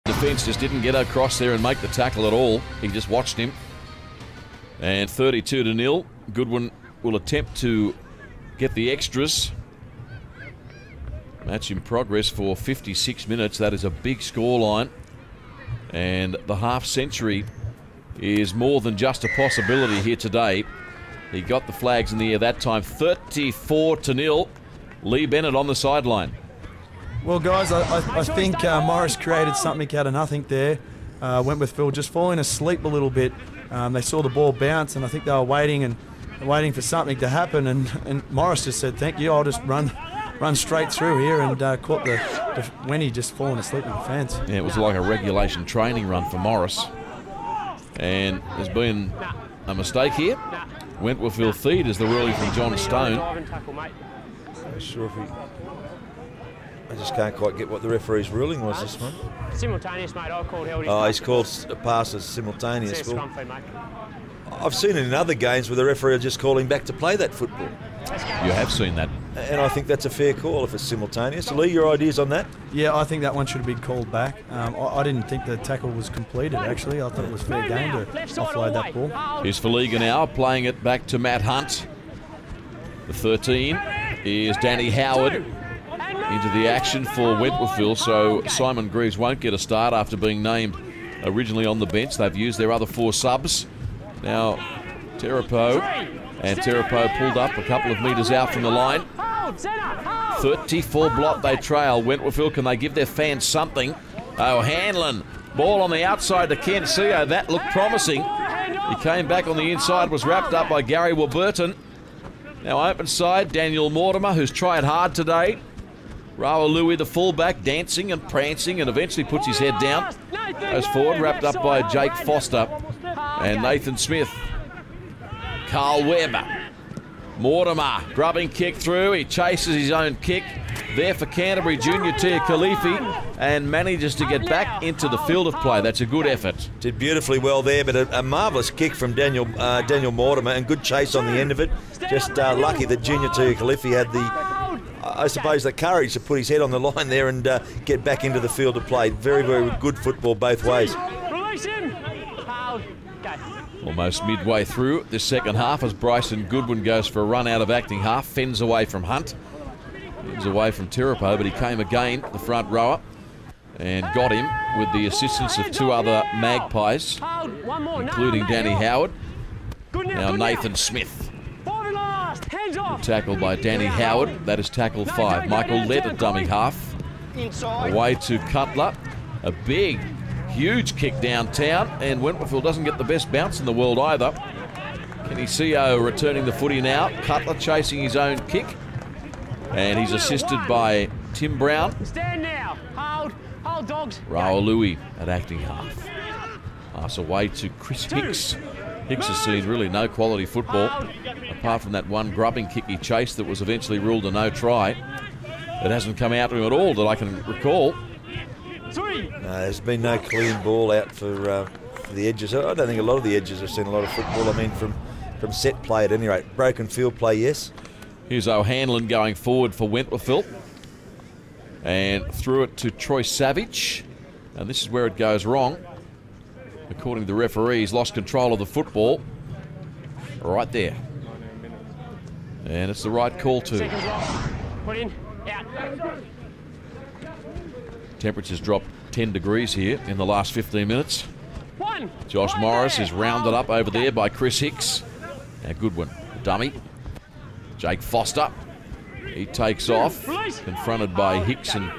Defence just didn't get across there and make the tackle at all. He just watched him. And 32-0. Goodwin will attempt to get the extras. Match in progress for 56 minutes. That is a big scoreline. And the half century is more than just a possibility here today. He got the flags in the air that time. 34-0. Lee Bennett on the sideline. Well, guys, I think Morris created something out of nothing there. Wentworthville just falling asleep a little bit. They saw the ball bounce, and I think they were waiting for something to happen. And Morris just said, "Thank you, I'll just run straight through here," and caught the Wenty just falling asleep in the fence. Yeah, it was like a regulation training run for Morris. And there's been a mistake here. Wentworthville feed is the ruling from John Stone. I'm sure if I just can't quite get what the referee's ruling was this one. Simultaneous, mate. I called held. Oh, he's called a pass as simultaneous. I've seen it in other games where the referee will just call him back to play that football. You have seen that. And I think that's a fair call if it's simultaneous. Lee, your ideas on that? Yeah, I think that one should have been called back. I didn't think the tackle was completed, actually. I thought it was fair game to offload that ball. Here's Feliga now, playing it back to Matt Hunt. The 13 is Danny Howard into the action for Wentworthville, so Simon Greaves won't get a start after being named originally on the bench. They've used their other 4 subs. Now, Terapo, and Terapo pulled up a couple of metres out from the line. 34 blot they trail. Wentworthville, can they give their fans something? Oh, Hanlon, ball on the outside to Ken Seo. That looked promising. He came back on the inside, was wrapped up by Gary Warburton. Now open side, Daniel Mortimer, who's tried hard today. Rawa Louis, the fullback, dancing and prancing, and eventually puts his head down. Goes forward, wrapped up by Jake Foster and Nathan Smith. Carl Webb. Mortimer, grubbing kick through. He chases his own kick. There for Canterbury junior Tia Khalifi, and manages to get back into the field of play. That's a good effort. Did beautifully well there, but a marvellous kick from Daniel Mortimer, and good chase on the end of it. Just lucky that junior Tia Khalifi had I suppose the courage to put his head on the line there and get back into the field of play. Very, very good football both ways. Almost midway through this second half as Bryson Goodwin goes for a run out of acting half, fends away from Hunt, fends away from Terapo, but he came again, the front rower, and got him with the assistance of 2 other Magpies, including Danny Howard. Now Nathan Smith. Tackled by Danny Howard. That is tackle 5. Michael Lett at dummy half. Away to Cutler. A big, huge kick downtown, and Wentworthville doesn't get the best bounce in the world either. Kenny Seo returning the footy now. Cutler chasing his own kick, and he's assisted by Tim Brown. Stand now. Hold dogs. Raul Louis at acting half. Pass away to Chris Hicks. Hicks has seen really no quality football, apart from that one grubbing kick he chased that was eventually ruled a no try. It hasn't come out to him at all that I can recall. There's been no clean ball out for the edges. I don't think a lot of the edges have seen a lot of football. I mean, from set play at any rate. Broken field play, yes. Here's O'Hanlon going forward for Wentworthville. And threw it to Troy Savage. And this is where it goes wrong. According to the referees, lost control of the football. Right there. And it's the right call too. Put in. Out. Temperatures dropped 10 degrees here in the last 15 minutes. Josh Morris is rounded up over there by Chris Hicks. Now Goodwin, dummy. Jake Foster. He takes off, confronted by Hicks and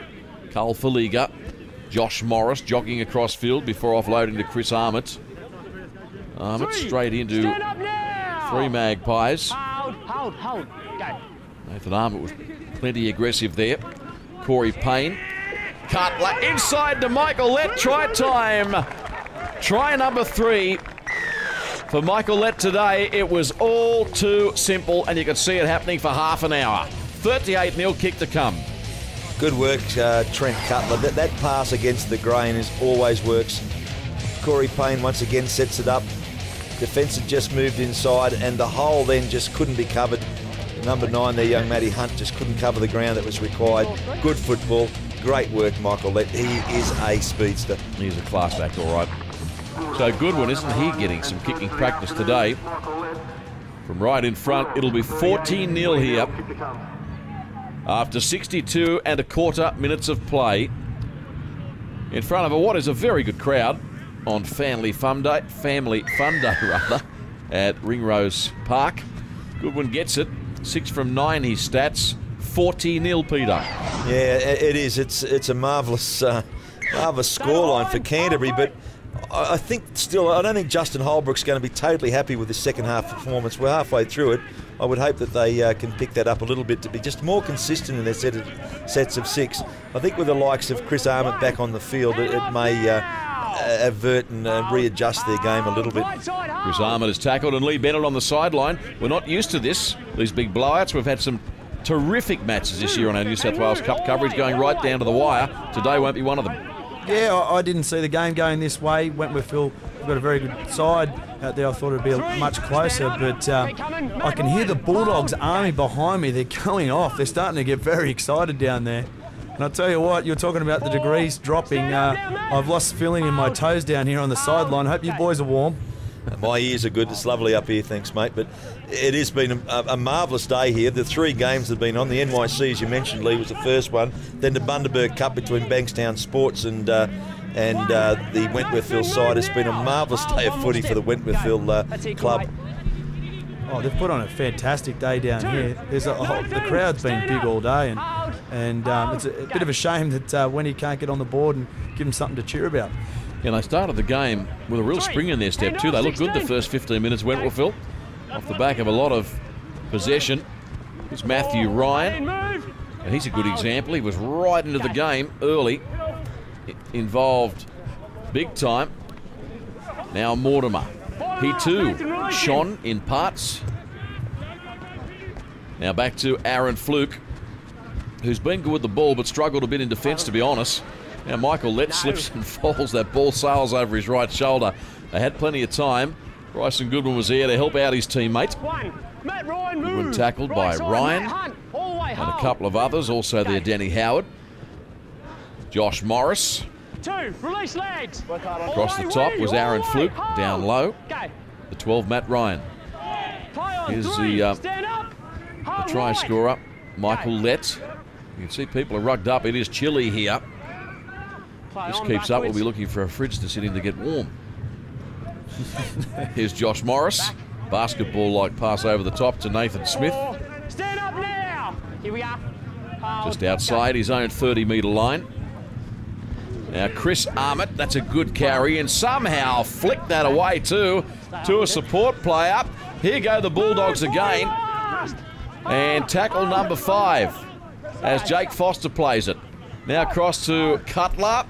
Carl Feliga. Josh Morris jogging across field before offloading to Chris Armit. Armit straight into 3 Magpies. Hold. Go. Nathan Armit was plenty aggressive there. Corey Payne. Cutler inside to Michael Lett. Try time. Try number 3 for Michael Lett today. It was all too simple, and you could see it happening for half an hour. 38-0 kick to come. Good work, Trent Cutler. That pass against the grain always works. Corey Payne once again sets it up. Defence had just moved inside, and the hole then just couldn't be covered. Number 9 there, young Matty Hunt, just couldn't cover the ground that was required. Good football. Great work, Michael Lett. He is a speedster. He's a class act, all right. So Goodwin, isn't he getting some kicking practice today? From right in front, it'll be 14-0 here after 62 and a quarter minutes of play in front of what is a very good crowd on Family Fun Day at Ringrose Park. Goodwin gets it. 6 from 9 his stats. 40-0, Peter. Yeah, it is. It's a marvellous scoreline for Canterbury, but I think still, I don't think Justin Holbrook's going to be totally happy with his second half performance. We're halfway through it. I would hope that they can pick that up a little bit to be just more consistent in their sets of 6. I think with the likes of Chris Armott back on the field, it may avert and readjust their game a little bit. Chris Armott is tackled and Lee Bennett on the sideline. We're not used to this, these big blowouts. We've had some terrific matches this year on our New South Wales Cup coverage, going right down to the wire. Today won't be one of them. Yeah, I didn't see the game going this way. Wentworthville have got a very good side out there. I thought it'd be much closer, but I can hear the Bulldogs army behind me. They're going off. They're starting to get very excited down there. And I'll tell you what, you're talking about the degrees dropping. I've lost feeling in my toes down here on the sideline. I hope you boys are warm. My ears are good. It's lovely up here, thanks, mate. But it has been a marvellous day here. The 3 games that have been on. The NYC, as you mentioned, Lee, was the first one. Then the Bundaberg Cup between Bankstown Sports and the Wentworthville side. It's been a marvellous day of footy for the Wentworthville club. Oh, they've put on a fantastic day down here. The crowd's been big all day, and it's a bit of a shame that Wenty can't get on the board and give them something to cheer about. And they started the game with a real spring in their step too. They looked good the first 15 minutes, Wentworthville, off the back of a lot of possession. It's Matthew Ryan, and he's a good example. He was right into the game early, involved big time. Now Mortimer, he too shone in parts. Now back to Aaron Fluke, who's been good with the ball but struggled a bit in defence, to be honest. Now Michael Lett slips and falls. That ball sails over his right shoulder. They had plenty of time. Bryson Goodwin was there to help out his teammate. Goodwin tackled by Ryan and a couple of others. Also there, Danny Howard. Josh Morris. 2, release legs. Across the top was Aaron Fluke. Down low, the 12, Matt Ryan. Here's the try scorer, Michael Lett. You can see people are rugged up. It is chilly here. This keeps up, we'll be looking for a fridge to sit in to get warm. Here's Josh Morris. Basketball-like pass over the top to Nathan Smith. Stand up now. Here we are. Just outside his own 30-metre line. Now Chris Armott, that's a good carry, and somehow flicked that away too to a support player. Here go the Bulldogs again. And tackle number 5 as Jake Foster plays it. Now across to Cutler.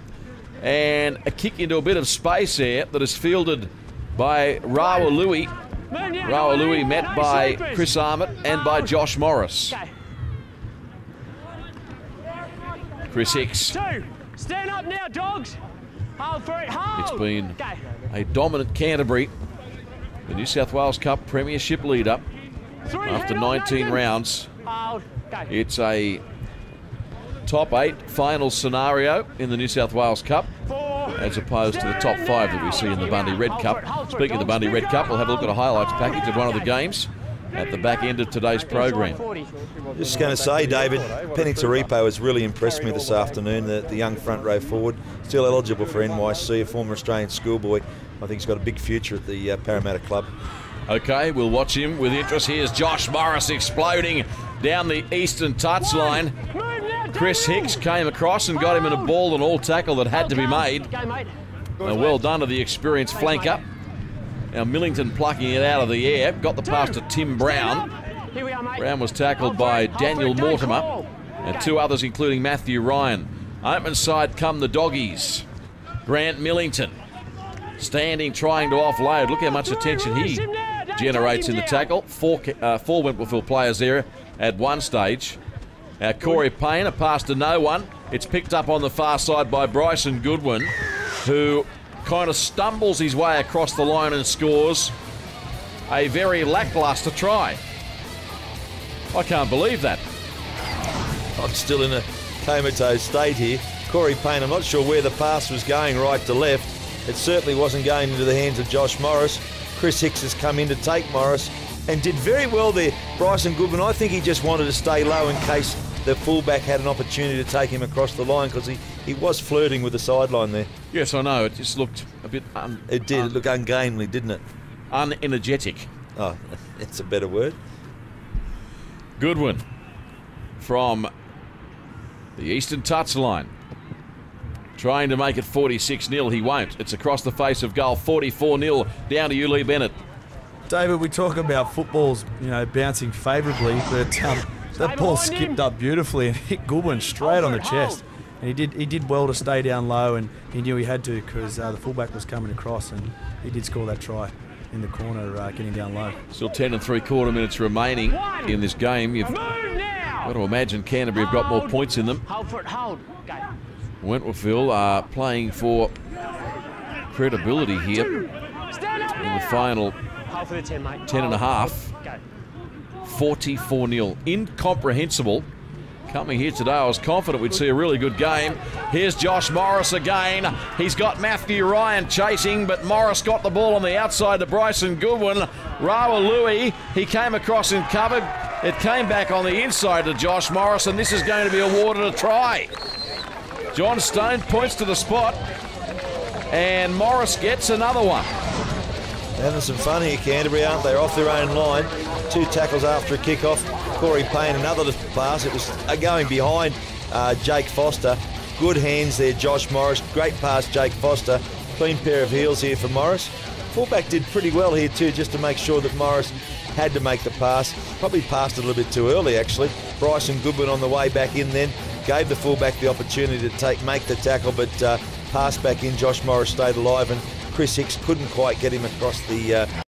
And a kick into a bit of space here that is fielded by Rawalui. Rawalui met by Chris Armott and by Josh Morris. Chris Hicks. 2, stand up now, dogs. Hold for it, hold. It's been a dominant Canterbury, the New South Wales Cup Premiership leader. After 19 rounds, it's a top 8 final scenario in the New South Wales Cup, as opposed to the top 5 that we see in the Bundy Red Cup. Speaking of the Bundy Red Cup, we'll have a look at a highlights package of one of the games at the back end of today's program. Just going to say, David, Penny Taripo has really impressed me this afternoon, the young front row forward. Still eligible for NYC, a former Australian schoolboy. I think he's got a big future at the Parramatta club. Okay, we'll watch him with interest. Here's Josh Morris exploding down the eastern touchline. Chris Hicks came across and got him in a ball and all tackle that had to be made. Well done to the experienced flanker. Now Millington plucking it out of the air. Got the pass to Tim Brown. Brown was tackled by Daniel Mortimer and 2 others, including Matthew Ryan. Open side come the Doggies. Grant Millington standing, trying to offload. Look how much attention he generates in the tackle. 4 Wentworthville players there at one stage. Corey Payne, a pass to no one. It's picked up on the far side by Bryson Goodwin, who kind of stumbles his way across the line and scores a very lacklustre try. I can't believe that. I'm still in a Comatose State here. Corey Payne, I'm not sure where the pass was going, right to left. It certainly wasn't going into the hands of Josh Morris. Chris Hicks has come in to take Morris and did very well there. Bryson Goodwin, I think he just wanted to stay low in case the fullback had an opportunity to take him across the line, because he was flirting with the sideline there. Yes, I know. It just looked a bit... It did. It looked ungainly, didn't it? Unenergetic. Oh, that's a better word. Goodwin from the eastern touchline, trying to make it 46-0. He won't. It's across the face of goal. 44-0 down to you, Lee Bennett. David, we talk about footballs, bouncing favourably, but that ball skipped up beautifully and hit Goodwin straight on the chest. And he did well to stay down low, and he knew he had to, because the fullback was coming across, and he did score that try in the corner, getting down low. Still 10 3/4 minutes remaining in this game. You've got to imagine Canterbury have got more points in them. Wentworthville are playing for credibility here in the final 10.5. 44-0. Incomprehensible. Coming here today, I was confident we'd see a really good game. Here's Josh Morris again. He's got Matthew Ryan chasing, but Morris got the ball on the outside to Bryson Goodwin. Rawa Louis, he came across and covered. It came back on the inside to Josh Morris, and this is going to be awarded a try. John Stone points to the spot, and Morris gets another one. They're having some fun here, Canterbury, aren't they? They're off their own line. 2 tackles after a kick-off. Corey Payne, another pass. It was going behind Jake Foster. Good hands there, Josh Morris. Great pass, Jake Foster. Clean pair of heels here for Morris. Fullback did pretty well here too, just to make sure that Morris had to make the pass. Probably passed it a little bit too early, actually. Bryson Goodwin on the way back in then. Gave the fullback the opportunity to make the tackle, but passed back in. Josh Morris stayed alive, and Chris Hicks couldn't quite get him across the